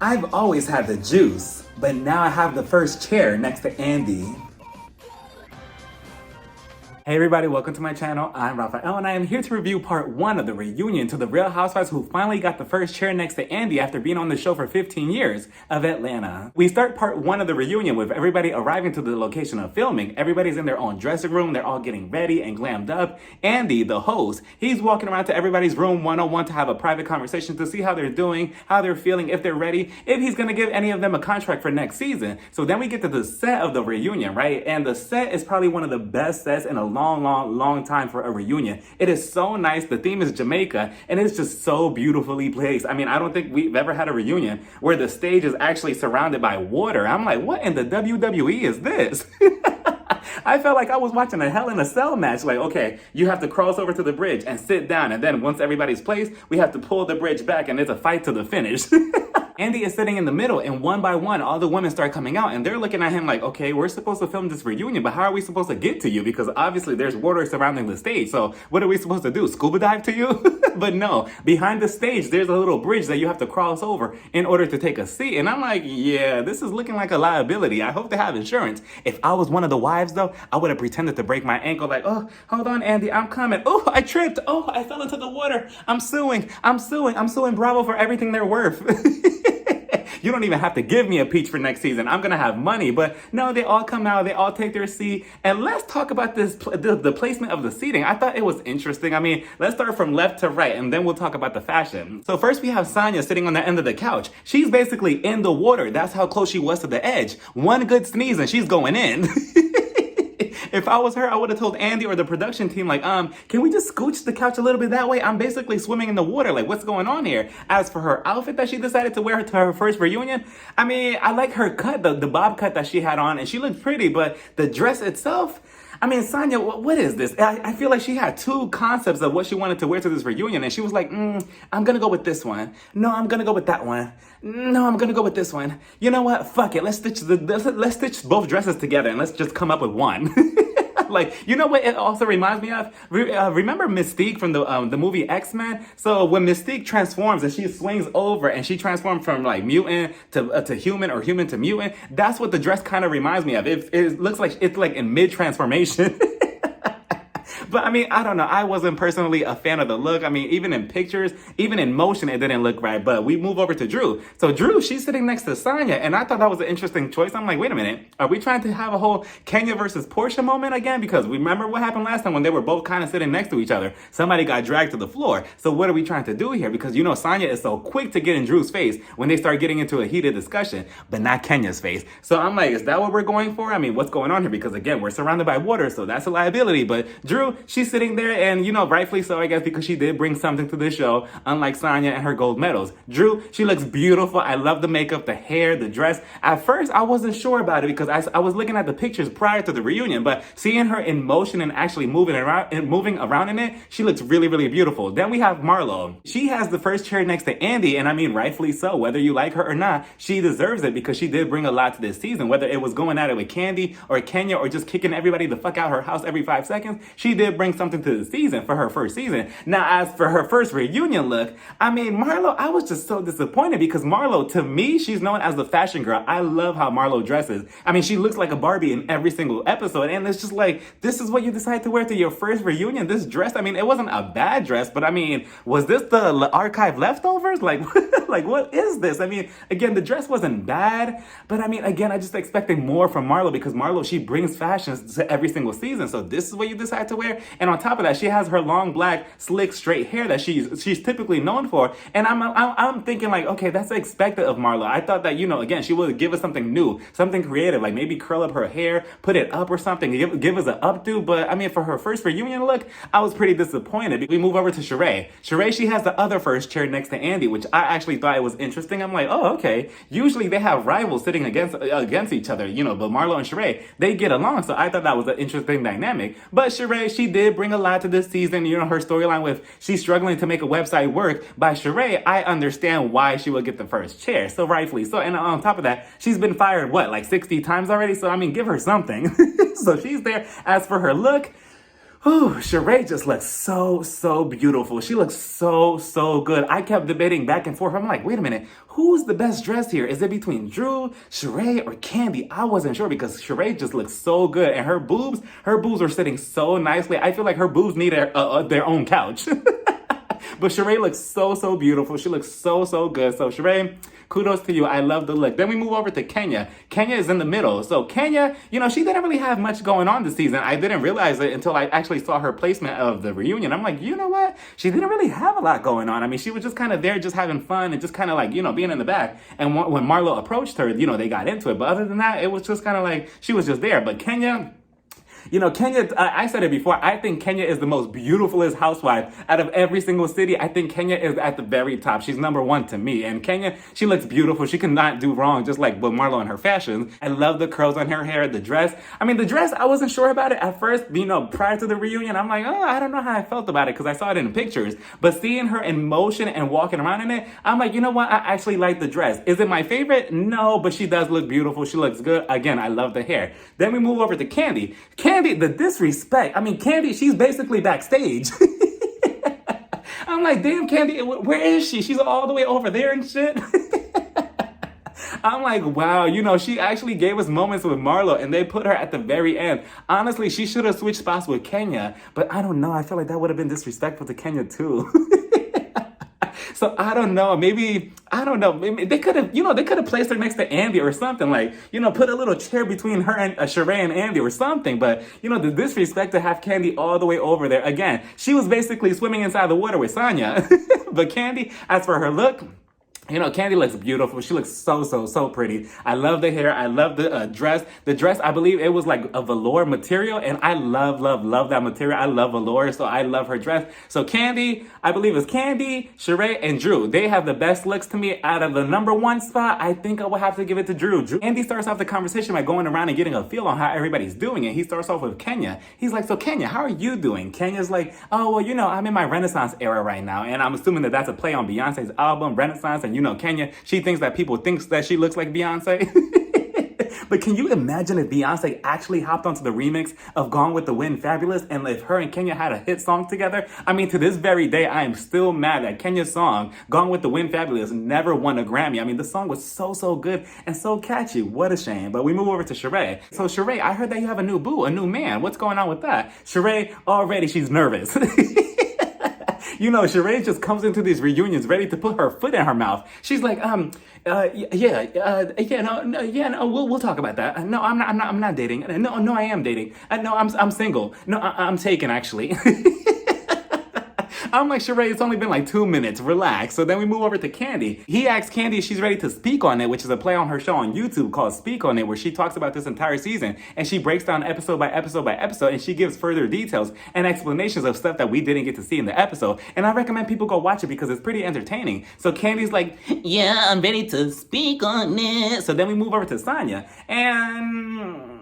I've always had the juice, but now I have the first chair next to Andy. Hey everybody, welcome to my channel. I'm Raphael and I am here to review part 1 of the reunion to the Real Housewives who finally got the first chair next to Andy after being on the show for 15 years of Atlanta. We start part 1 of the reunion with everybody arriving to the location of filming. Everybody's in their own dressing room. They're all getting ready and glammed up. Andy, the host, he's walking around to everybody's room one-on-one to have a private conversation to see how they're doing, how they're feeling, if they're ready, if he's gonna give any of them a contract for next season. So then we get to the set of the reunion, right? And the set is probably one of the best sets in a long time for a reunion. It is so nice. The theme is Jamaica and it's just so beautifully placed. I mean, I don't think we've ever had a reunion where the stage is actually surrounded by water. I'm like, what in the WWE is this? I felt like I was watching a Hell in a Cell match. Like, okay, you have to cross over to the bridge and sit down. And then once everybody's placed, we have to pull the bridge back and it's a fight to the finish. Andy is sitting in the middle and one by one, all the women start coming out and they're looking at him like, okay, we're supposed to film this reunion, but how are we supposed to get to you? Because obviously there's water surrounding the stage. So what are we supposed to do? Scuba dive to you? But no, behind the stage, there's a little bridge that you have to cross over in order to take a seat. And I'm like, yeah, this is looking like a liability. I hope they have insurance. If I was one of the wives though, I would have pretended to break my ankle like, oh, hold on, Andy, I'm coming. Oh, I tripped. Oh, I fell into the water. I'm suing Bravo for everything they're worth. You don't even have to give me a peach for next season. I'm gonna have money. But no, they all come out, they all take their seat. And let's talk about the placement of the seating. I thought it was interesting. I mean, let's start from left to right and then we'll talk about the fashion. So first we have Sonia sitting on the end of the couch. She's basically in the water. That's how close she was to the edge. One good sneeze and she's going in. If I was her, I would have told Andy or the production team, like, can we just scooch the couch a little bit that way? I'm basically swimming in the water. Like, what's going on here? As for her outfit that she decided to wear to her first reunion, I mean, I like her cut, the bob cut that she had on, and she looked pretty, but the dress itself, I mean, Sonia, what is this? I feel like she had two concepts of what she wanted to wear to this reunion, and she was like, I'm gonna go with this one. No, I'm gonna go with that one. No, I'm gonna go with this one. You know what? Fuck it. Let's stitch both dresses together and let's just come up with one. Like, you know what it also reminds me of? Remember Mystique from the movie X-Men? So when Mystique transforms and she swings over and she transforms from like mutant to human or human to mutant, that's what the dress kind of reminds me of. It looks like it's like in mid-transformation. But I mean, I don't know. I wasn't personally a fan of the look. I mean, even in pictures, even in motion, it didn't look right. But we move over to Drew. So Drew, she's sitting next to Sonia. And I thought that was an interesting choice. I'm like, wait a minute. Are we trying to have a whole Kenya versus Portia moment again? Because remember what happened last time when they were both kind of sitting next to each other. Somebody got dragged to the floor. So what are we trying to do here? Because you know, Sonia is so quick to get in Drew's face when they start getting into a heated discussion, but not Kenya's face. So I'm like, is that what we're going for? I mean, what's going on here? Because again, we're surrounded by water, so that's a liability. But Drew, she's sitting there and, you know, rightfully so, I guess, because she did bring something to this show, unlike Sonia and her gold medals. Drew, she looks beautiful. I love the makeup, the hair, the dress. At first, I wasn't sure about it because I was looking at the pictures prior to the reunion, but seeing her in motion and actually moving around in it, she looks really, really beautiful. Then we have Marlo. She has the first chair next to Andy, and I mean, rightfully so. Whether you like her or not, she deserves it because she did bring a lot to this season. Whether it was going at it with Candy or Kenya or just kicking everybody the fuck out her house every 5 seconds, she did bring something to the season for her first season. Now, as for her first reunion look, I mean, Marlo, I was just so disappointed because Marlo, to me, she's known as the fashion girl. I love how Marlo dresses. I mean, she looks like a Barbie in every single episode, and it's just like, this is what you decide to wear to your first reunion, this dress. I mean, it wasn't a bad dress, but I mean, was this the archive leftovers? Like, like, what is this? I mean, again, the dress wasn't bad, but I mean, again, I just expected more from Marlo because Marlo, she brings fashions to every single season. So this is what you decide to wear. And on top of that, she has her long, black, slick, straight hair that she's typically known for. And I'm thinking like, okay, that's expected of Marlo. I thought that, you know, again, she would give us something new, something creative, like maybe curl up her hair, put it up or something, give us an updo. But I mean, for her first reunion look, I was pretty disappointed. We move over to Sheree. Sheree, she has the other first chair next to Andy, which I actually thought it was interesting. I'm like, oh, okay. Usually they have rivals sitting against each other, you know, but Marlo and Sheree, they get along. So I thought that was an interesting dynamic. But Sheree, she did bring a lot to this season. You know, her storyline with she's struggling to make a website work by Sheree, I understand why she would get the first chair. So rightfully so. And on top of that, she's been fired, what, like 60 times already? So I mean, give her something. So she's there. As for her look, Oh, Sheree just looks so beautiful. She looks so good. I kept debating back and forth. I'm like, wait a minute, who's the best dressed here? Is it between Drew, Sheree, or Candy? I wasn't sure because Sheree just looks so good, and her boobs are sitting so nicely. I feel like her boobs need their own couch. But Sheree looks so beautiful. She looks so good. So Sheree, kudos to you. I love the look. Then we move over to Kenya. Kenya is in the middle. So Kenya, she didn't really have much going on this season. I didn't realize it until I actually saw her placement of the reunion. I'm like, you know what? She didn't really have a lot going on. I mean, she was just kind of there, just having fun and just kind of like, being in the back. And when Marlo approached her, they got into it. But other than that, it was just kind of like, she was just there. But Kenya... Kenya, I said it before, I think Kenya is the most beautifulest housewife out of every single city. I think Kenya is at the very top. She's number one to me. And Kenya, she looks beautiful. She cannot do wrong, just like with Marlo and her fashions. I love the curls on her hair, the dress. I mean, the dress, I wasn't sure about it at first, prior to the reunion. I'm like, oh, I don't know how I felt about it because I saw it in pictures. But seeing her in motion and walking around in it, I'm like, you know what? I actually like the dress. Is it my favorite? No, but she does look beautiful. She looks good. Again, I love the hair. Then we move over to Candy. Candy, the disrespect. I mean, Candy, she's basically backstage. I'm like, damn, Candy, where is she? She's all the way over there and shit. I'm like, wow, she actually gave us moments with Marlo and they put her at the very end. Honestly, she should have switched spots with Kenya, but I don't know. I feel like that would have been disrespectful to Kenya too. So I don't know. Maybe they could have placed her next to Andy or something, like, put a little chair between her and Sheree and Andy or something. But, the disrespect to have Candy all the way over there. Again, she was basically swimming inside the water with Sonia. But Candy, as for her look, Candy looks beautiful. She looks so pretty. I love the hair. I love the dress. The dress, I believe it was like a velour material. And I love that material. I love velour. So I love her dress. So Candy, I believe it's Candy, Sheree, and Drew. They have the best looks to me. Out of the number one spot, I think I will have to give it to Drew. Andy starts off the conversation by going around and getting a feel on how everybody's doing it. He starts off with Kenya. He's like, so Kenya, how are you doing? Kenya's like, oh, well, I'm in my Renaissance era right now. And I'm assuming that that's a play on Beyonce's album, Renaissance. And Kenya, she thinks that people think that she looks like Beyonce. But can you imagine if Beyonce actually hopped onto the remix of Gone with the Wind Fabulous and if her and Kenya had a hit song together? I mean, to this very day, I am still mad that Kenya's song, Gone with the Wind Fabulous, never won a Grammy. I mean, the song was so good and so catchy. What a shame. But we move over to Sheree. So Sheree, I heard that you have a new boo, a new man. What's going on with that? Sheree, already she's nervous. Sheree just comes into these reunions ready to put her foot in her mouth. She's like, we'll talk about that. No, I'm not dating. No, I am dating. No, I'm single. No, I'm taken actually. I'm like, Sheree, it's only been like 2 minutes. Relax. So then we move over to Candy. He asks Candy if she's ready to speak on it, which is a play on her show on YouTube called Speak on It, where she talks about this entire season. And she breaks down episode by episode by episode, and she gives further details and explanations of stuff that we didn't get to see in the episode. And I recommend people go watch it because it's pretty entertaining. So Candy's like, yeah, I'm ready to speak on it. So then we move over to Sonia. And...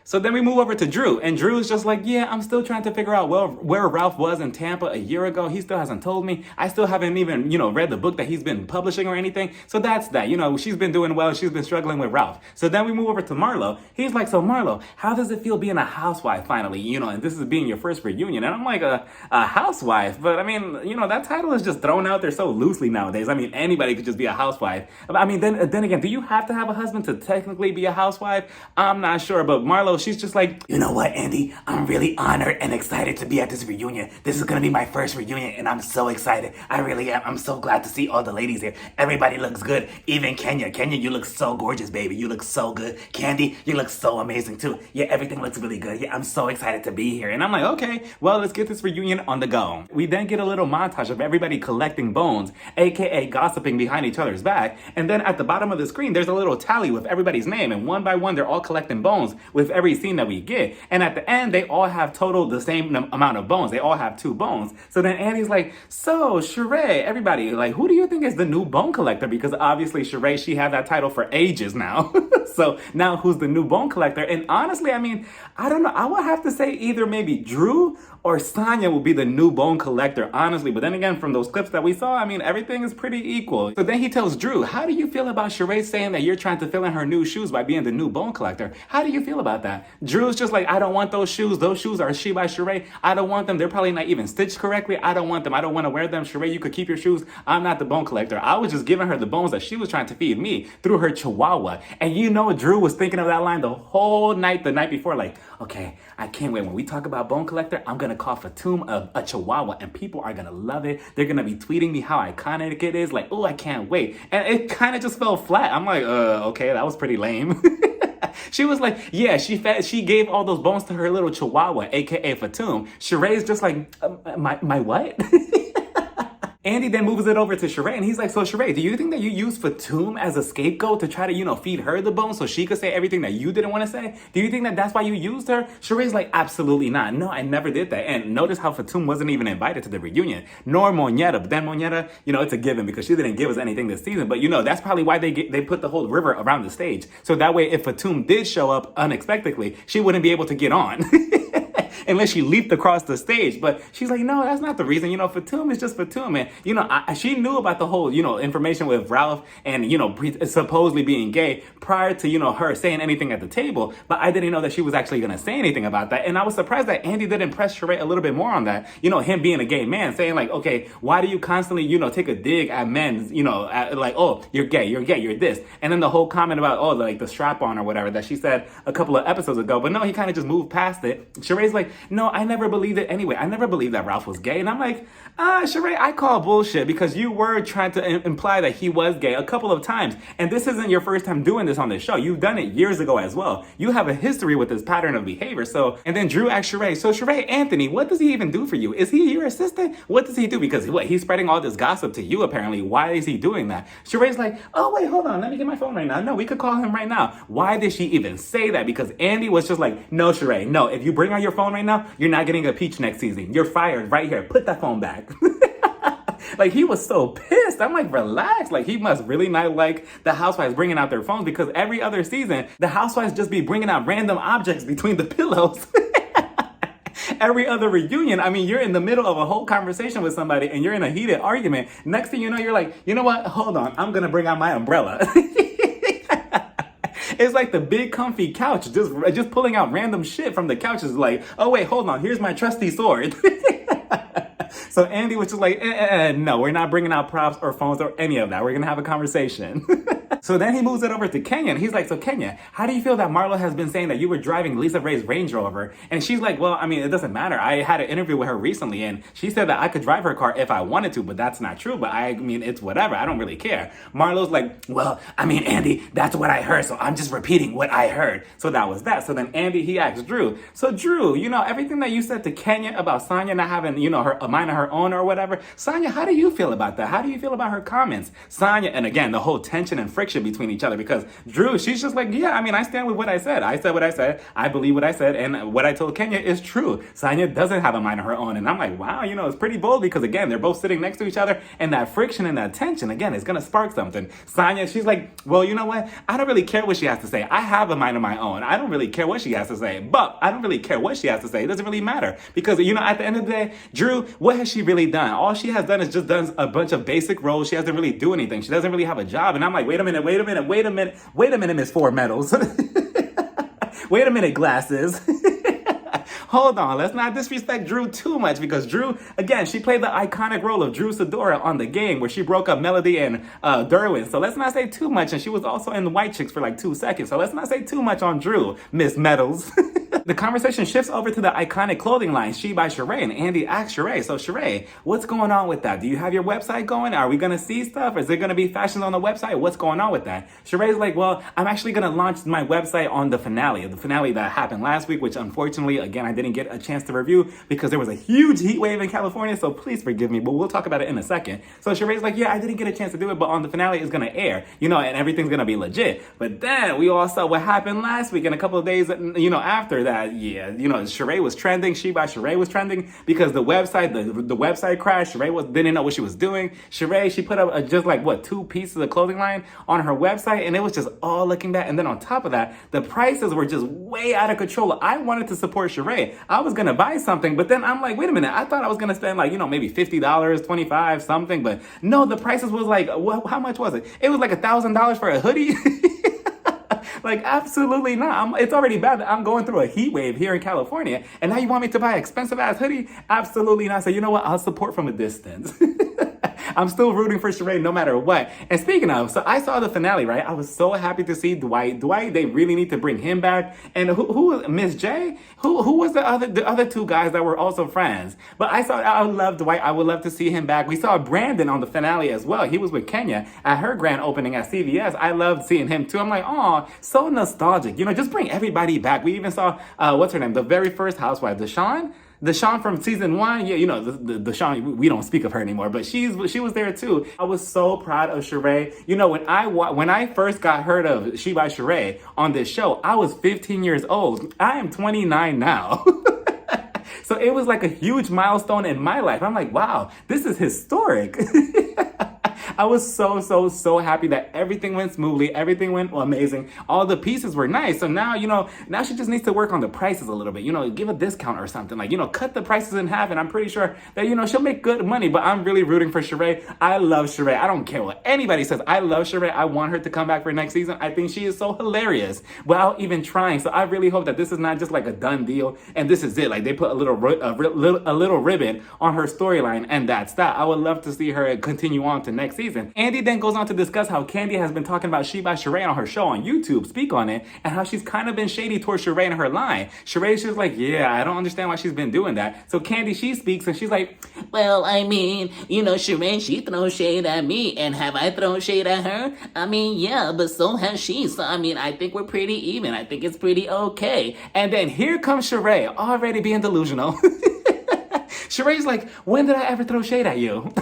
So then we move over to Drew, and Drew's just like, yeah, I'm still trying to figure out where Ralph was in Tampa a year ago. He still hasn't told me. I still haven't even, read the book that he's been publishing or anything. So that's that. She's been doing well. She's been struggling with Ralph. So then we move over to Marlo. He's like, so Marlo, how does it feel being a housewife finally? And this is being your first reunion. And I'm like, a housewife? But I mean, that title is just thrown out there so loosely nowadays. I mean, anybody could just be a housewife. I mean, then again, do you have to have a husband to technically be a housewife? I'm not sure, but Marlo, she's just like, you know what, Andy? I'm really honored and excited to be at this reunion. This is going to be my first reunion, and I'm so excited. I really am. I'm so glad to see all the ladies here. Everybody looks good. Even Kenya. Kenya, you look so gorgeous, baby. You look so good. Candy, you look so amazing, too. Yeah, everything looks really good. Yeah, I'm so excited to be here. And I'm like, okay, well, let's get this reunion on the go. We then get a little montage of everybody collecting bones, aka gossiping behind each other's back. And then at the bottom of the screen, there's a little tally with everybody's name. And one by one, they're all collecting bones with everybody every scene that we get. And at the end, they all have total the same amount of bones. They all have 2 bones. So then Andy's like, so Sheree, everybody, like, who do you think is the new bone collector? Because obviously Sheree, she had that title for ages now. So now who's the new bone collector? And honestly, I mean, I don't know. I would have to say either maybe Drew or Sonia will be the new bone collector, honestly. But then again, from those clips that we saw, I mean, everything is pretty equal. So then he tells Drew, how do you feel about Sheree saying that you're trying to fill in her new shoes by being the new bone collector? How do you feel about that? Drew's just like, I don't want those shoes. Those shoes are She by Sheree. I don't want them. They're probably not even stitched correctly. I don't want them. I don't want to wear them. Sheree, you could keep your shoes. I'm not the bone collector. I was just giving her the bones that she was trying to feed me through her chihuahua. And you know, Drew was thinking of that line the whole night, the night before, like, okay, I can't wait. When we talk about bone collector, I'm going to call Fatum a chihuahua and people are going to love it. They're going to be tweeting me how iconic it is. Like, oh, I can't wait. And it kind of just fell flat. I'm like, okay, that was pretty lame. She was like, yeah, she gave all those bones to her little chihuahua, aka Fatum. Sheree's just like, my what? Andy then moves it over to Sheree, and he's like, so Sheree, do you think that you used Fatum as a scapegoat to try to, feed her the bone so she could say everything that you didn't want to say? Do you think that that's why you used her? Sheree's like, absolutely not. No, I never did that. And notice how Fatum wasn't even invited to the reunion, nor Moneta. But then Moneta, it's a given because she didn't give us anything this season. But, that's probably why they put the whole river around the stage. So that way, if Fatum did show up unexpectedly, she wouldn't be able to get on. Unless she leaped across the stage. But she's like, no, that's not the reason. Fatum is just Fatum. And, she knew about the whole, information with Ralph and, supposedly being gay prior to, her saying anything at the table. But I didn't know that she was actually going to say anything about that. And I was surprised that Andy didn't press Sheree a little bit more on that. Him being a gay man, saying like, okay, why do you constantly, take a dig at men, like, oh, you're gay, you're this. And then the whole comment about, oh, like the strap on or whatever that she said a couple of episodes ago. But no, he kind of just moved past it. Sheree's like, no, I never believed it anyway. I never believed that Ralph was gay. And I'm like, Sheree, I call bullshit because you were trying to imply that he was gay a couple of times. And this isn't your first time doing this on this show. You've done it years ago as well. You have a history with this pattern of behavior. So, and then Drew asked Sheree, so Sheree, Anthony, what does he even do for you? Is he your assistant? What does he do? Because he's spreading all this gossip to you apparently. Why is he doing that? Sheree's like, oh, wait, hold on. Let me get my phone right now. No, we could call him right now. Why did she even say that? Because Andy was just like, no, Sheree, no. If you bring out your phone right now, you're not getting a peach next season. You're fired right here. Put that phone back. Like, he was so pissed. I'm like, relax. Like, he must really not like the Housewives bringing out their phones because every other season, the Housewives just be bringing out random objects between the pillows. Every other reunion, I mean, you're in the middle of a whole conversation with somebody and you're in a heated argument. Next thing you know, you're like, you know what? Hold on. I'm going to bring out my umbrella. It's like the big comfy couch, just pulling out random shit from the couch is like, oh, wait, hold on. Here's my trusty sword. So Andy was just like, no, we're not bringing out props or phones or any of that. We're going to have a conversation. So then he moves it over to Kenya. And he's like, so Kenya, how do you feel that Marlo has been saying that you were driving Lisa Ray's Range Rover? And she's like, well, I mean, it doesn't matter. I had an interview with her recently and she said that I could drive her car if I wanted to, but that's not true. But I mean, it's whatever. I don't really care. Marlo's like, well, I mean, Andy, that's what I heard. So I'm just repeating what I heard. So that was that. So then Andy, he asked Drew. So Drew, everything that you said to Kenya about Sonia not having, a mind of her own or whatever. Sonia, how do you feel about that? How do you feel about her comments? Sonia, and again, the whole tension and friction between each other because Drew, she's just like, yeah, I mean, I stand with what I said. I said what I said. I believe what I said. And what I told Kenya is true. Sonia doesn't have a mind of her own. And I'm like, wow, it's pretty bold because again, they're both sitting next to each other and that friction and that tension, again, is going to spark something. Sonia, she's like, well, you know what? I don't really care what she has to say. I have a mind of my own. I don't really care what she has to say, but I don't really care what she has to say. It doesn't really matter because, at the end of the day, Drew, what has she really done? All she has done is just done a bunch of basic roles. She doesn't really do anything. She doesn't really have a job. And I'm like, wait a minute, Miss Four Medals. Wait a minute, glasses. Hold on, let's not disrespect Drew too much because Drew, again, she played the iconic role of Drew Sidora on The Game where she broke up Melody and Derwin. So let's not say too much. And she was also in The White Chicks for like 2 seconds. So let's not say too much on Drew, Miss Medals. The conversation shifts over to the iconic clothing line, She by Sheree, and Andy asks Sheree, so Sheree, what's going on with that? Do you have your website going? Are we going to see stuff? Is there going to be fashions on the website? What's going on with that? Sheree's like, well, I'm actually going to launch my website on the finale that happened last week, which unfortunately, again, I didn't get a chance to review because there was a huge heat wave in California, so please forgive me, but we'll talk about it in a second. So Sheree's like, yeah, I didn't get a chance to do it, but on the finale it's gonna air, you know, and everything's gonna be legit. But then we all saw what happened last week and a couple of days, you know, after that, yeah, you know, Sheree was trending, She by Sheree was trending because the website crashed. Sheree didn't know what she was doing. Sheree, she put up just like, what, 2 pieces of clothing line on her website, and it was just all looking bad. And then on top of that, the prices were just way out of control. I wanted to support Sheree. I was gonna buy something, but then I'm like, wait a minute, I thought I was gonna spend like, you know, maybe $50, $25, something, but no, the prices was like, how much was it? It was like $1,000 for a hoodie. Like, absolutely not. It's already bad that I'm going through a heat wave here in California, and now you want me to buy an expensive ass hoodie? Absolutely not. So you know what? I'll support from a distance. I'm still rooting for Sheree no matter what. And speaking of, so I saw the finale, right? I was so happy to see Dwight. Dwight, they really need to bring him back. And who Miss J? Who was the other 2 guys that were also friends? But I love Dwight. I would love to see him back. We saw Brandon on the finale as well. He was with Kenya at her grand opening at CVS. I loved seeing him too. I'm like, oh, so nostalgic. You know, just bring everybody back. We even saw, what's her name? The very first housewife, Deshawn from season 1, yeah, you know, the Deshawn, we don't speak of her anymore, but she was there too. I was so proud of Sheree. You know, when I first got heard of She by Sheree on this show, I was 15 years old. I am 29 now. So it was like a huge milestone in my life. I'm like, wow, this is historic. I was so happy that everything went smoothly. Everything went amazing. All the pieces were nice. So now, you know, now she just needs to work on the prices a little bit. You know, give a discount or something. Like, you know, cut the prices in half. And I'm pretty sure that, you know, she'll make good money. But I'm really rooting for Sheree. I love Sheree. I don't care what anybody says. I love Sheree. I want her to come back for next season. I think she is so hilarious without even trying. So I really hope that this is not just like a done deal and this is it. Like, they put a little ribbon on her storyline and that's that. I would love to see her continue on to next season. Andy then goes on to discuss how Kandi has been talking about She by Sheree on her show on YouTube, Speak on It, and how she's kind of been shady towards Sheree and her line. She's like, yeah, I don't understand why she's been doing that. So Kandi, she speaks and she's like, well, I mean, you know, Sheree, she throws shade at me, and have I thrown shade at her? I mean, yeah, but so has she. So, I mean, I think we're pretty even. I think it's pretty okay. And then here comes Sheree, already being delusional. Sheree's like, when did I ever throw shade at you?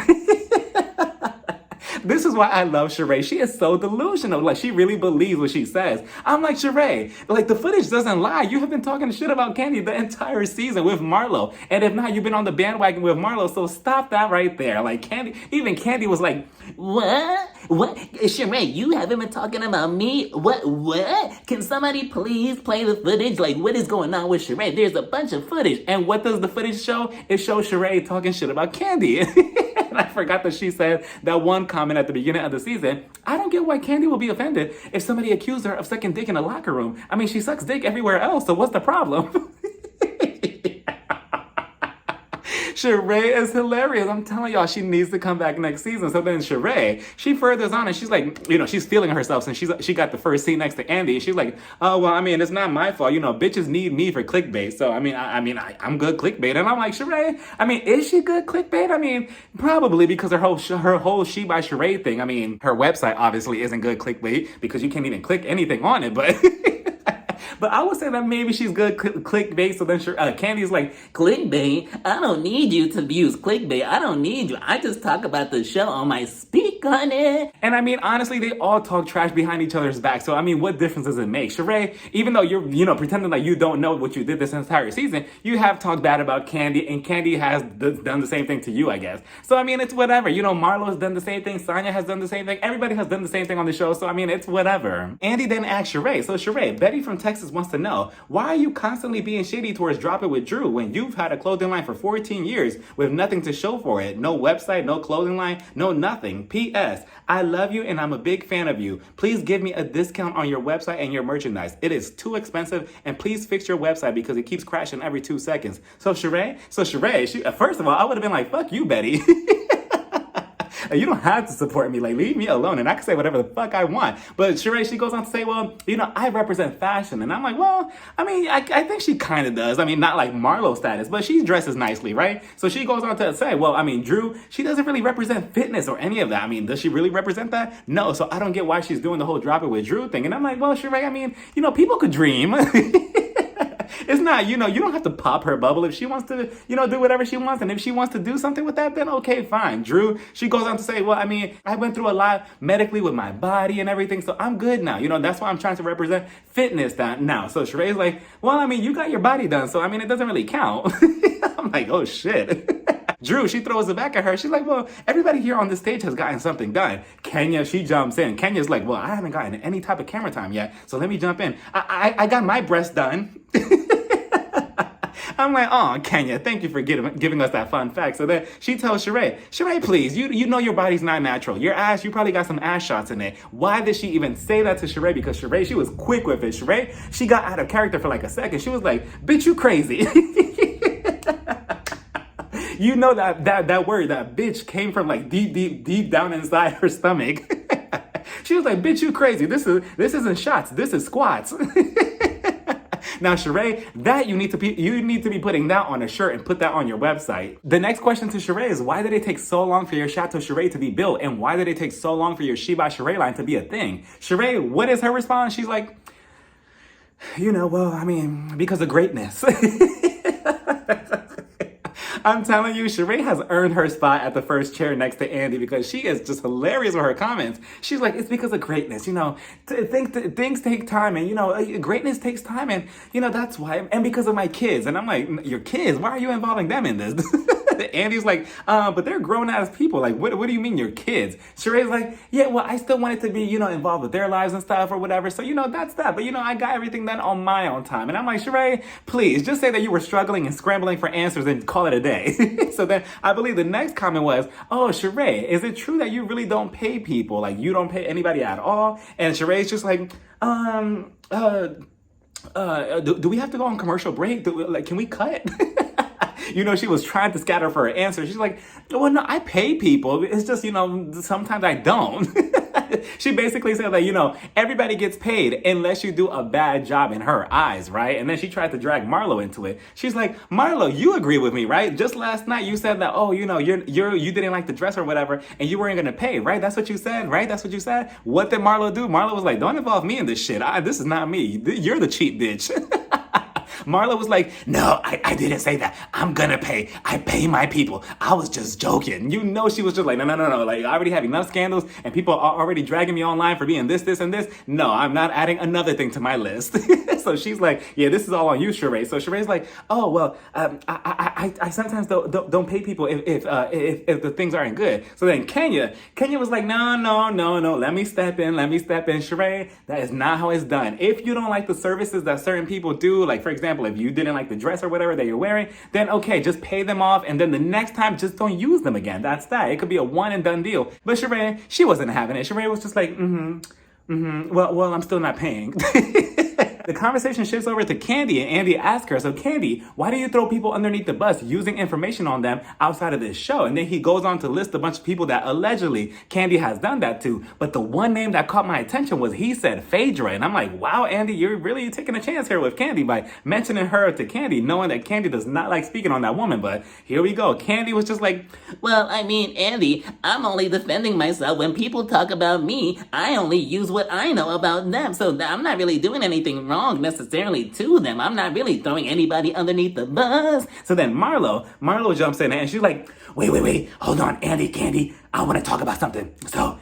This is why I love Sheree. She is so delusional. Like, she really believes what she says. I'm like, Sheree, like, the footage doesn't lie. You have been talking shit about Kandi the entire season with Marlo. And if not, you've been on the bandwagon with Marlo. So stop that right there. Like, Kandi was like, what? Sheree, you haven't been talking about me? What? Can somebody please play the footage? Like, what is going on with Sheree? There's a bunch of footage. And what does the footage show? It shows Sheree talking shit about Kandi. And I forgot that she said that one comment at the beginning of the season. I don't get why Kandi will be offended if somebody accused her of sucking dick in a locker room. I mean, she sucks dick everywhere else, so what's the problem? Sheree is hilarious. I'm telling y'all, she needs to come back next season. So then Sheree, she furthers on and she's like, you know, she's feeling herself since she got the first seat next to Andy. She's like, oh, well, I mean, it's not my fault. You know, bitches need me for clickbait. So, I'm good clickbait. And I'm like, Sheree, I mean, is she good clickbait? I mean, probably because her whole She by Sheree thing. I mean, her website obviously isn't good clickbait because you can't even click anything on it, but... But I would say that maybe she's good clickbait. So then Candy's like, clickbait? I don't need you to use clickbait. I don't need you. I just talk about the show on my Speak on It. And I mean, honestly, they all talk trash behind each other's back. So I mean, what difference does it make? Sheree, even though you're, you know, pretending like you don't know what you did this entire season, you have talked bad about Kandi, and Kandi has done the same thing to you, I guess. So I mean, it's whatever. You know, Marlo has done the same thing. Sonia has done the same thing. Everybody has done the same thing on the show. So I mean, it's whatever. Andy then asks Sheree. So Sheree, Betty from Texas wants to know, why are you constantly being shady towards Drop It with Drew when you've had a clothing line for 14 years with nothing to show for it? No website, no clothing line, no nothing. P.S. I love you and I'm a big fan of you. Please give me a discount on your website and your merchandise. It is too expensive, and please fix your website because it keeps crashing every 2 seconds. So Sheree, first of all, I would have been like, fuck you, Betty. You don't have to support me. Like, leave me alone, and I can say whatever the fuck I want. But Sheree, she goes on to say, well, you know, I represent fashion. And I'm like, well, I mean, I think she kind of does. I mean, not like Marlo status, but she dresses nicely, right? So she goes on to say, well, I mean, Drew, she doesn't really represent fitness or any of that. I mean, does she really represent that? No. So I don't get why she's doing the whole Drop It with Drew thing. And I'm like, well, Sheree, I mean, you know, people could dream. It's not, you don't have to pop her bubble. If she wants to, do whatever she wants. And if she wants to do something with that, then okay, fine. Drew, she goes on to say, well, I mean, I went through a lot medically with my body and everything, so I'm good now. That's why I'm trying to represent fitness now. So Sheree's like, well, I mean, you got your body done, so I mean, it doesn't really count. I'm like, oh shit. Drew, she throws it back at her. She's like, well, everybody here on the stage has gotten something done. Kenya, she jumps in. Kenya's like, well, I haven't gotten any type of camera time yet, so let me jump in. I got my breast done. I'm like, oh, Kenya, thank you for giving us that fun fact. So then she tells Sheree, please, you know your body's not natural. Your ass, you probably got some ass shots in it. Why did she even say that to Sheree? Because Sheree, she was quick with it. Sheree, she got out of character for like a second. She was like, bitch, you crazy. You know that word, that bitch, came from like deep down inside her stomach. She was like, bitch, you crazy. This isn't shots. This is squats. Now, Sheree, that you need to be putting that on a shirt and put that on your website. The next question to Sheree is, why did it take so long for your Chateau Sheree to be built? And why did it take so long for your She by Sheree line to be a thing? Sheree, what is her response? She's like, well, I mean, because of greatness. I'm telling you, Sheree has earned her spot at the first chair next to Andy because she is just hilarious with her comments. She's like, it's because of greatness, things take time and, greatness takes time and, that's why, and because of my kids. And I'm like, your kids? Why are you involving them in this? Andy's like, but they're grown ass people. Like, what do you mean your kids? Sheree's like, yeah, well, I still wanted to be, involved with their lives and stuff or whatever. So, that's that. But, I got everything done on my own time. And I'm like, Sheree, please just say that you were struggling and scrambling for answers and call it a day. So then I believe the next comment was, oh, Sheree, is it true that you really don't pay people? Like, you don't pay anybody at all? And Sheree's just like, do we have to go on commercial break? Can we cut? She was trying to scatter for her answer. She's like, well, no, I pay people. It's just, sometimes I don't. She basically said that, everybody gets paid unless you do a bad job in her eyes, right? And then she tried to drag Marlo into it. She's like, Marlo, you agree with me, right? Just last night you said that, oh, you didn't like the dress or whatever, and you weren't going to pay, right? That's what you said, right? That's what you said. What did Marlo do? Marlo was like, don't involve me in this shit. This is not me. You're the cheap bitch. Marlo was like, no, I didn't say that. I'm gonna pay. I pay my people. I was just joking. She was just like, no. Like, I already have enough scandals and people are already dragging me online for being this, and this. No, I'm not adding another thing to my list. So she's like, yeah, this is all on you, Sheree. So Sheree's like, oh, well, I sometimes don't pay people if the things aren't good. So then Kenya was like, no. Let me step in. Sheree, that is not how it's done. If you don't like the services that certain people do, like, for example, if you didn't like the dress or whatever that you're wearing, then okay, just pay them off, and then the next time, just don't use them again. That's that. It could be a one and done deal. But Sheree, she wasn't having it. Sheree was just like, well, I'm still not paying. The conversation shifts over to Candy, and Andy asks her, so Candy, why do you throw people underneath the bus using information on them outside of this show? And then he goes on to list a bunch of people that allegedly Candy has done that to. But the one name that caught my attention was, he said Phaedra. And I'm like, wow, Andy, you're really taking a chance here with Candy by mentioning her to Candy, knowing that Candy does not like speaking on that woman. But here we go. Candy was just like, well, I mean, Andy, I'm only defending myself. When people talk about me, I only use what I know about them. So I'm not really doing anything wrong necessarily to them. I'm not really throwing anybody underneath the bus. So then Marlo jumps in and she's like, wait, hold on, Andy, Candy, I want to talk about something. So,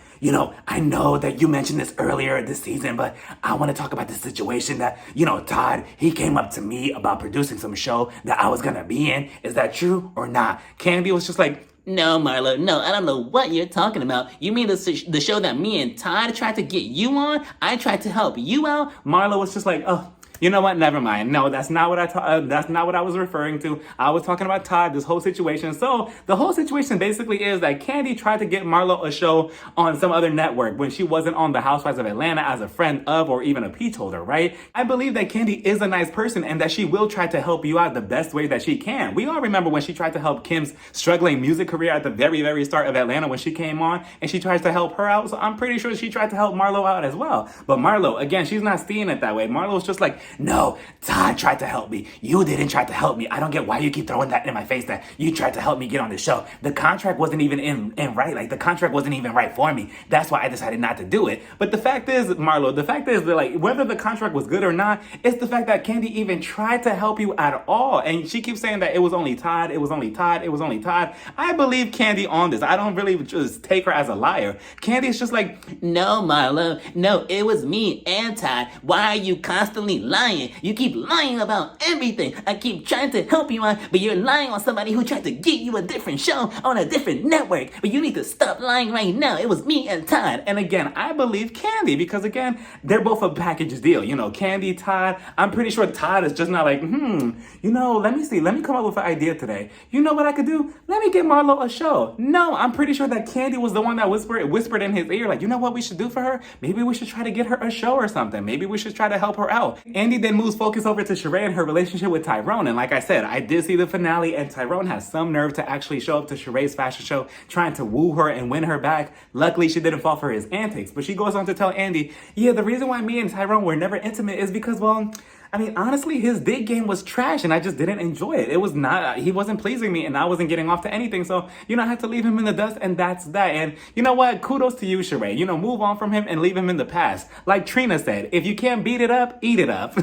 I know that you mentioned this earlier this season, but I want to talk about the situation that, Todd, he came up to me about producing some show that I was going to be in. Is that true or not? Candy was just like, no, Marlo, no, I don't know what you're talking about. You mean the show that me and Todd tried to get you on? I tried to help you out? Marlo was just like, oh, you know what? Never mind. No, that's not what I was referring to. I was talking about Todd, this whole situation. So the whole situation basically is that Candy tried to get Marlo a show on some other network when she wasn't on the Housewives of Atlanta as a friend of or even a peach holder, right? I believe that Candy is a nice person and that she will try to help you out the best way that she can. We all remember when she tried to help Kim's struggling music career at the very, very start of Atlanta when she came on, and she tries to help her out. So I'm pretty sure she tried to help Marlo out as well. But Marlo, again, she's not seeing it that way. Marlo's just like, no, Todd tried to help me. You didn't try to help me. I don't get why you keep throwing that in my face that you tried to help me get on the show. The contract wasn't even in right. Like, the contract wasn't even right for me. That's why I decided not to do it. But the fact is, Marlo, the fact is that, like, whether the contract was good or not, it's the fact that Kandi even tried to help you at all. And she keeps saying that it was only Todd, it was only Todd, it was only Todd. I believe Kandi on this. I don't really just take her as a liar. Candy's just like, No, Marlo. No, it was me and Todd. Why are you constantly lying? You keep lying about everything. I keep trying to help you out, but you're lying on somebody who tried to get you a different show on a different network. But you need to stop lying right now. It was me and Todd. and again, I believe Kandi because, again, they're both a package deal. You know, Kandi, Todd. I'm pretty sure Todd is just not like, let me see. Let me come up with an idea today. You know what I could do? Let me get Marlo a show. No, I'm pretty sure that Kandi was the one that whispered in his ear, like, you know what we should do for her? Maybe we should try to get her a show or something. Maybe we should try to help her out. Andy then moves focus over to Sheree and her relationship with Tyrone. And like I said, I did see the finale, and Tyrone has some nerve to actually show up to Sheree's fashion show trying to woo her and win her back. Luckily, she didn't fall for his antics. But she goes on to tell Andy, yeah, the reason why me and Tyrone were never intimate is because, well, I mean, honestly, his date game was trash and I just didn't enjoy it. It was not, he wasn't pleasing me and I wasn't getting off to anything. So, I had to leave him in the dust, and that's that. And you know what? Kudos to you, Sheree. Move on from him and leave him in the past. Like Trina said, if you can't beat it up, eat it up.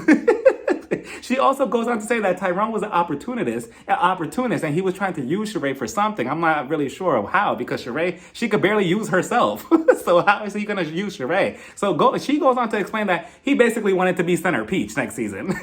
She also goes on to say that Tyrone was an opportunist, and he was trying to use Sheree for something. I'm not really sure of how, because Sheree, she could barely use herself. So how is he going to use Sheree? She goes on to explain that he basically wanted to be Center Peach next season.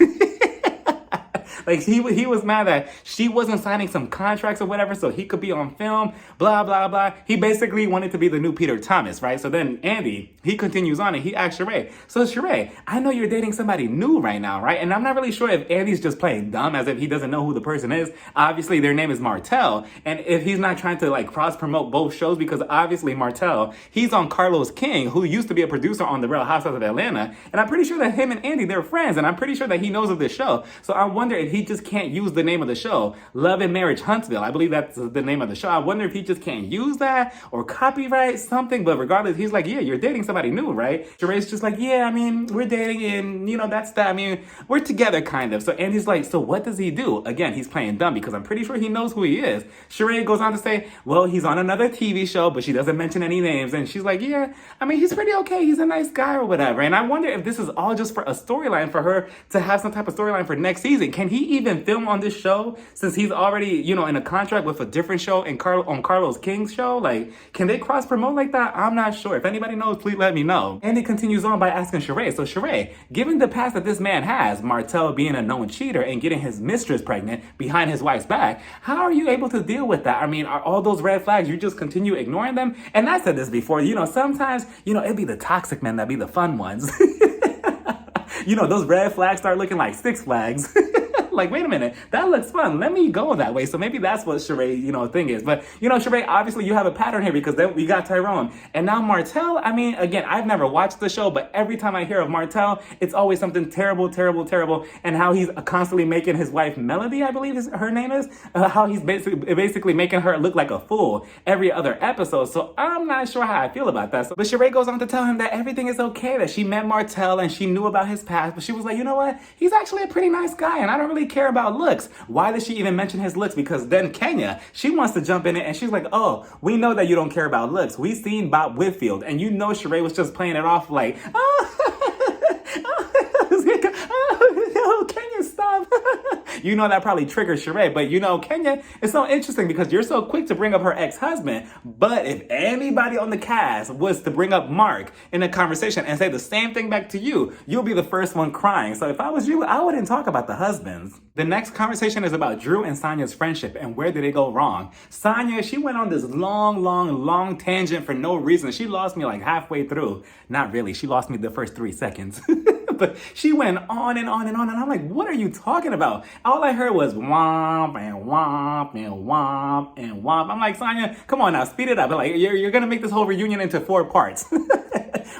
Like, he was mad that she wasn't signing some contracts or whatever so he could be on film, blah, blah, blah. He basically wanted to be the new Peter Thomas, right? So then Andy, he continues on and he asks Sheree, so Sheree, I know you're dating somebody new right now, right? And I'm not really sure if Andy's just playing dumb as if he doesn't know who the person is. Obviously, their name is Martell. And if he's not trying to, like, cross-promote both shows, because obviously Martell, he's on Carlos King, who used to be a producer on The Real Housewives of Atlanta. And I'm pretty sure that him and Andy, they're friends. And I'm pretty sure that he knows of this show. So I wonder if he just can't use the name of the show, Love and Marriage Huntsville. I believe that's the name of the show. I wonder if he just can't use that or copyright something. But regardless, he's like, yeah, you're dating somebody new, right? Sheree's just like, yeah, I mean, we're dating and, that's that. I mean, we're together kind of. So Andy's like, so what does he do? Again, he's playing dumb because I'm pretty sure he knows who he is. Sheree goes on to say, well, he's on another TV show, but she doesn't mention any names. And she's like, yeah, I mean, he's pretty okay. He's a nice guy or whatever. And I wonder if this is all just for a storyline for her to have some type of storyline for next season. Can he even film on this show since he's already, in a contract with a different show on Carlos King's show? Like, can they cross promote like that? I'm not sure. If anybody knows, please let me know. And he continues on by asking Sheree, so Sheree, given the past that this man has, Martell being a known cheater and getting his mistress pregnant behind his wife's back, how are you able to deal with that? I mean, are all those red flags, you just continue ignoring them? And I said this before, sometimes, it'd be the toxic men that be the fun ones. Those red flags start looking like Six Flags. Like, wait a minute, that looks fun. Let me go that way. So maybe that's what Sheree, thing is. But, Sheree, obviously you have a pattern here because then we got Tyrone. And now Martell, I mean, again, I've never watched the show, but every time I hear of Martell, it's always something terrible, terrible, terrible. And how he's constantly making his wife, Melody, I believe her name is, how he's basically making her look like a fool every other episode. So I'm not sure how I feel about that. But Sheree goes on to tell him that everything is okay, that she met Martell and she knew about his past, but she was like, you know what? He's actually a pretty nice guy and I don't really care about looks. Why does she even mention his looks? Because then Kenya, she wants to jump in it and she's like, oh, we know that you don't care about looks. We seen Bob Whitfield, and Sheree was just playing it off like, oh, Kenya, stop. That probably triggers Sheree, but Kenya, it's so interesting because you're so quick to bring up her ex-husband, but if anybody on the cast was to bring up Mark in a conversation and say the same thing back to you, you'll be the first one crying. So if I was you, I wouldn't talk about the husbands. The next conversation is about Drew and Sonia'S friendship and where did it go wrong. Sonia, she went on this long tangent for no reason. She lost me like halfway through. Not really, she lost me the first 3 seconds. But she went on and on and on, and I'm like, what are you talking about? All I heard was womp and womp and womp and womp. I'm like, Sonia, come on now, speed it up. Like, you're gonna make this whole reunion into 4 parts.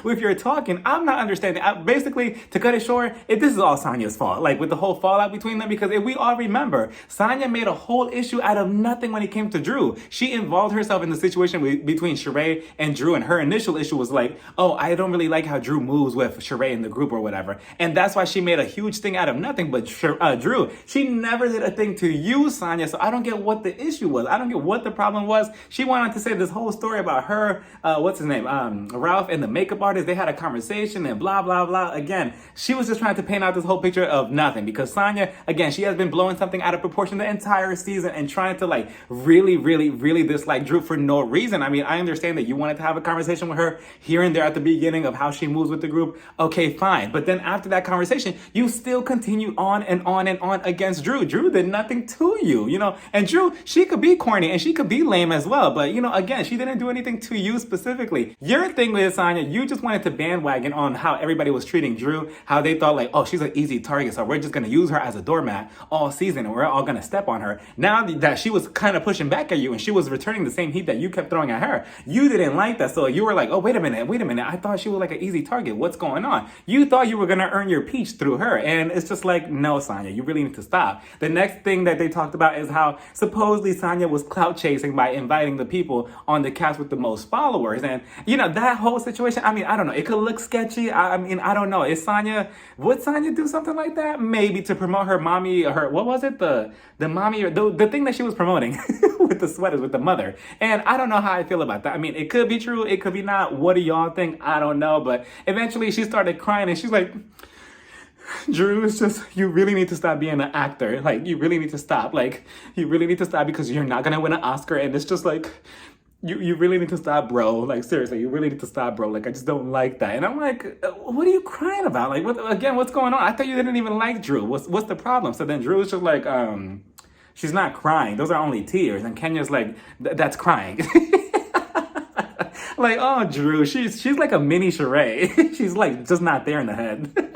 if you're talking, I'm not understanding. Basically, to cut it short, this is all Sonia's fault. Like with the whole fallout between them, because if we all remember, Sonia made a whole issue out of nothing when it came to Drew. She involved herself in the situation between Sheree and Drew, and her initial issue was like, oh, I don't really like how Drew moves with Sheree in the group or whatever. And that's why she made a huge thing out of nothing. But Drew, she never did a thing to use Sonia, so I don't get what the issue was. I don't get what the problem was. She wanted to say this whole story about her, what's his name, Ralph and the makeup artist. They had a conversation and blah, blah, blah. Again, she was just trying to paint out this whole picture of nothing, because Sonia, again, she has been blowing something out of proportion the entire season and trying to like really, really, really dislike Drew for no reason. I mean, I understand that you wanted to have a conversation with her here and there at the beginning of how she moves with the group. Okay, fine. But then after that conversation, you still continue on and on and on against Drew. Drew did nothing to you, you know, and Drew, she could be corny and she could be lame as well. But, you know, again, she didn't do anything to you specifically. Your thing with Sonia, you just wanted to bandwagon on how everybody was treating Drew, how they thought like, oh, she's an easy target, so we're just going to use her as a doormat all season and we're all going to step on her. Now that she was kind of pushing back at you and she was returning the same heat that you kept throwing at her, you didn't like that. So you were like, oh, wait a minute. I thought she was like an easy target. What's going on? You thought you were going to earn your peach through her. And it's just like, no, Sonia, you really need to stop. The next thing that they talked about is how supposedly Sonia was clout chasing by inviting the people on the cast with the most followers. And, you know, that whole situation, I mean, I don't know. It could look sketchy. I mean, I don't know. Would Sonia do something like that? Maybe to promote her mommy, or what was it? The mommy, or the thing that she was promoting with the sweaters, with the mother. And I don't know how I feel about that. I mean, it could be true. It could be not. What do y'all think? I don't know. But eventually she started crying and she's like, Drew, it's just, you really need to stop being an actor. Like, you really need to stop. Like, you really need to stop because you're not going to win an Oscar. And it's just like, you really need to stop, bro. Like, seriously, you really need to stop, bro. Like, I just don't like that. And I'm like, what are you crying about? Like, what's going on? I thought you didn't even like Drew. What's the problem? So then Drew is just like, she's not crying. Those are only tears. And Kenya's like, that's crying. Like, oh, Drew, she's like a mini Sheree. She's like just not there in the head.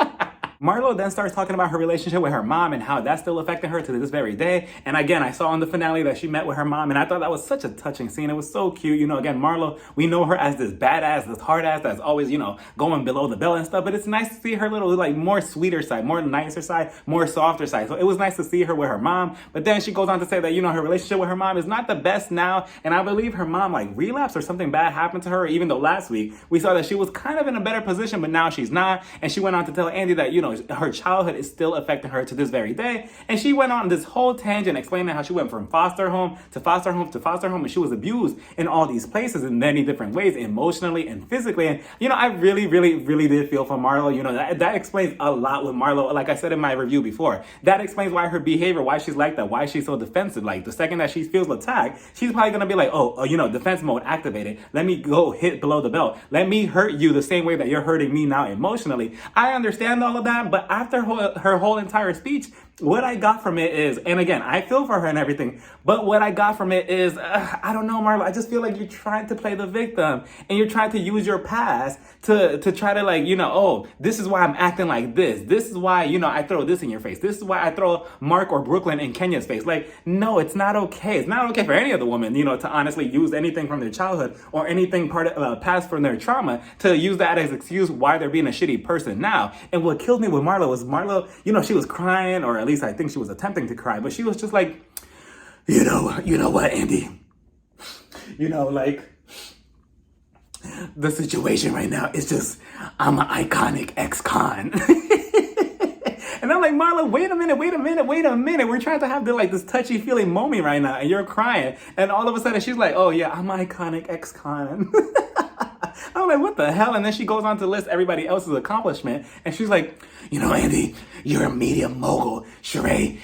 Marlo then starts talking about her relationship with her mom and how that's still affecting her to this very day. And again, I saw in the finale that she met with her mom, and I thought that was such a touching scene. It was so cute. You know, again, Marlo, we know her as this badass, this hard ass that's always, you know, going below the belt and stuff. But it's nice to see her little, like, more sweeter side, more nicer side, more softer side. So it was nice to see her with her mom. But then she goes on to say that, you know, her relationship with her mom is not the best now. And I believe her mom, like, relapsed or something bad happened to her, even though last week we saw that she was kind of in a better position, but now she's not. And she went on to tell Andy that, you know, her childhood is still affecting her to this very day. And she went on this whole tangent explaining how she went from foster home to foster home to foster home, and she was abused in all these places in many different ways, emotionally and physically. And, you know, I really, really, really did feel for Marlo. You know, that explains a lot with Marlo. Like I said in my review before, that explains why her behavior, why she's like that, why she's so defensive. Like, the second that she feels attacked, she's probably going to be like, oh, you know, defense mode activated. Let me go hit below the belt. Let me hurt you the same way that you're hurting me now emotionally. I understand all of that, but after her whole entire speech, what I got from it is, and again, I feel for her and everything, but what I got from it is, I don't know, Marlo, I just feel like you're trying to play the victim, and you're trying to use your past to try to, like, you know, oh, this is why I'm acting like this. This is why, you know, I throw this in your face. This is why I throw Mark or Brooklyn in Kenya's face. Like, no, it's not okay. It's not okay for any other woman, you know, to honestly use anything from their childhood or anything past from their trauma to use that as excuse why they're being a shitty person now. And what killed me with Marlo was Marlo, you know, she was crying, or at least I think she was attempting to cry, but she was just like, you know what, Andy? You know, like, the situation right now is just, I'm an iconic ex-con. And I'm like, Marlo, wait a minute. We're trying to have this touchy-feely moment right now, and you're crying. And all of a sudden, she's like, oh yeah, I'm an iconic ex-con. I'm like, what the hell? And then she goes on to list everybody else's accomplishment. And she's like, you know, Andy, you're a media mogul. Sheree,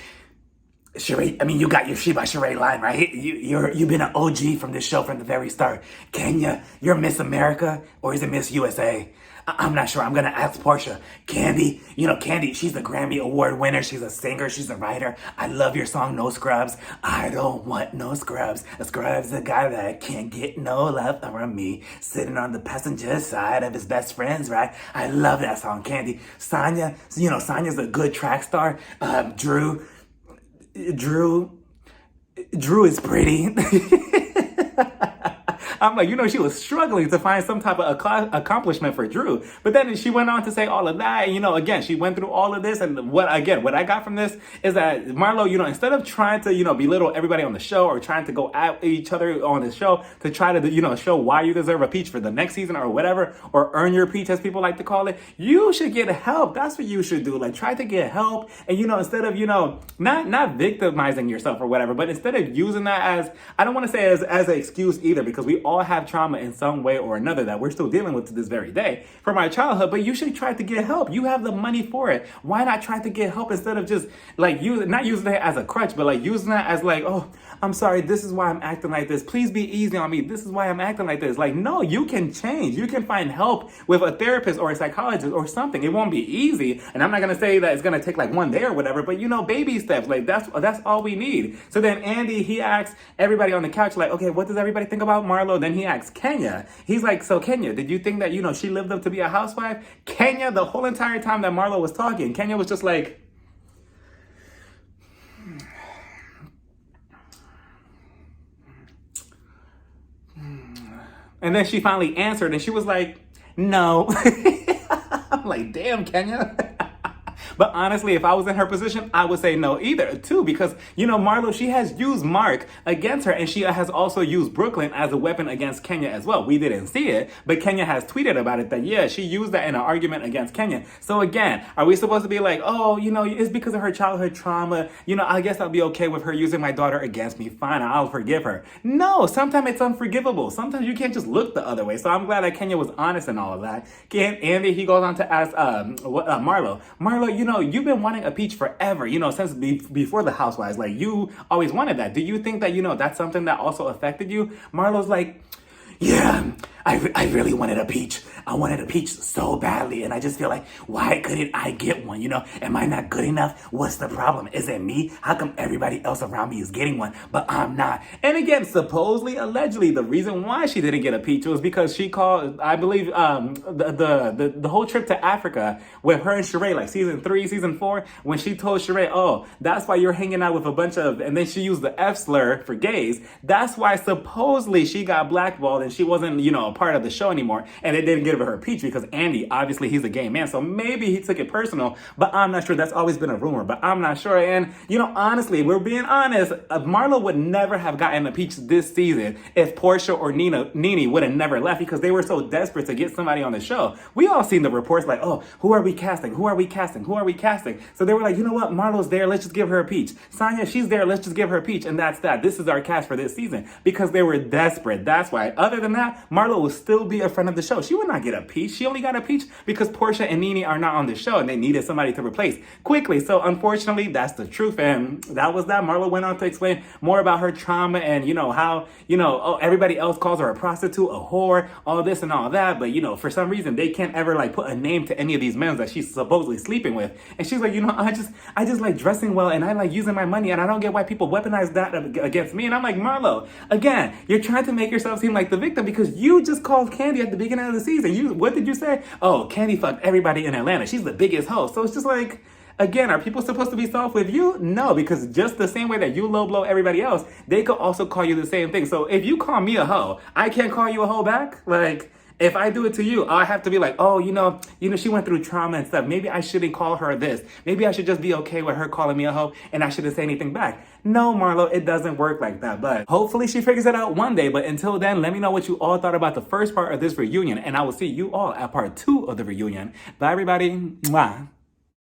I mean, you got your She by Sheree line, right? You've been an OG from this show from the very start. Kenya, you're Miss America, or is it Miss USA? I'm not sure. I'm going to ask Portia. Candy, you know, Candy, she's a Grammy Award winner. She's a singer. She's a writer. I love your song, No Scrubs. I don't want no scrubs. A scrub's a guy that can't get no love from me. Sitting on the passenger side of his best friends, right? I love that song, Candy. Sonia, you know, Sonia's a good track star. Drew is pretty. I'm like, she was struggling to find some type of accomplishment for Drew. But then she went on to say all of that. And, again, she went through all of this. And what I got from this is that Marlo, instead of trying to, belittle everybody on the show or trying to go at each other on the show to try to, show why you deserve a peach for the next season or whatever, or earn your peach as people like to call it, you should get help. That's what you should do. Like, try to get help. And, instead of, not victimizing yourself or whatever, but instead of using that as, I don't want to say as an excuse either, because we all have trauma in some way or another that we're still dealing with to this very day from our childhood, but you should try to get help. You have the money for it. Why not try to get help instead of just like not using it as a crutch, but like using that as like, oh, I'm sorry, this is why I'm acting like this. Please be easy on me. This is why I'm acting like this. Like, no, you can change. You can find help with a therapist or a psychologist or something. It won't be easy. And I'm not going to say that it's going to take like one day or whatever, but baby steps. Like that's all we need. So then Andy, he asks everybody on the couch, like, okay, what does everybody think about Marlo? Then he asks Kenya. He's like, so Kenya, did you think that, she lived up to be a housewife? Kenya, the whole entire time that Marlo was talking, Kenya was just like, and then she finally answered and she was like, no. I'm like, damn, Kenya. But honestly, if I was in her position, I would say no either, too, because, Marlo, she has used Mark against her, and she has also used Brooklyn as a weapon against Kenya as well. We didn't see it, but Kenya has tweeted about it that, yeah, she used that in an argument against Kenya. So again, are we supposed to be like, oh, it's because of her childhood trauma, I guess I'll be okay with her using my daughter against me. Fine, I'll forgive her. No, sometimes it's unforgivable. Sometimes you can't just look the other way. So I'm glad that Kenya was honest in all of that. Andy, he goes on to ask Marlo, you've been wanting a peach forever, since before the Housewives. Like, you always wanted that. Do you think that, that's something that also affected you? Marlo's like, yeah, I really wanted a peach. I wanted a peach so badly, and I just feel like, why couldn't I get one? Am I not good enough? What's the problem? Is it me? How come everybody else around me is getting one, but I'm not? And again, supposedly, allegedly, the reason why she didn't get a peach was because she called, I believe, the whole trip to Africa with her and Sheree, like season 3, season 4, when she told Sheree, oh, that's why you're hanging out with a bunch of, and then she used the F slur for gays. That's why supposedly she got blackballed and she wasn't, a part of the show anymore, and it didn't give her a peach because Andy, obviously he's a gay man, so maybe he took it personal, but I'm not sure. That's always been a rumor, but I'm not sure. And honestly, we're being honest, Marlo would never have gotten a peach this season if Portia or Nene would have never left, because they were so desperate to get somebody on the show. We all seen the reports like, oh, who are we casting? Who are we casting? Who are we casting? So they were like, you know what? Marlo's there. Let's just give her a peach. Sonia, she's there. Let's just give her a peach. And that's that. This is our cast for this season, because they were desperate. That's why. Other than that, Marlo will still be a friend of the show. She would not get a peach. She only got a peach because Portia and Nene are not on the show and they needed somebody to replace quickly. So unfortunately, that's the truth. And that was that. Marlo went on to explain more about her trauma and, how, everybody else calls her a prostitute, a whore, all this and all that. But, for some reason, they can't ever like put a name to any of these men that she's supposedly sleeping with. And she's like, I just like dressing well and I like using my money and I don't get why people weaponize that against me. And I'm like, Marlo, again, you're trying to make yourself seem like the victim because you just called Candy at the beginning of the season. What did you say? Oh, Candy fucked everybody in Atlanta. She's the biggest hoe. So it's just like, again, are people supposed to be soft with you? No, because just the same way that you low blow everybody else, they could also call you the same thing. So if you call me a hoe, I can't call you a hoe back? Like, if I do it to you, I have to be like, oh, she went through trauma and stuff. Maybe I shouldn't call her this. Maybe I should just be okay with her calling me a hoe and I shouldn't say anything back. No, Marlo, it doesn't work like that. But hopefully she figures it out one day. But until then, let me know what you all thought about the first part of this reunion. And I will see you all at part 2 of the reunion. Bye, everybody. Mwah.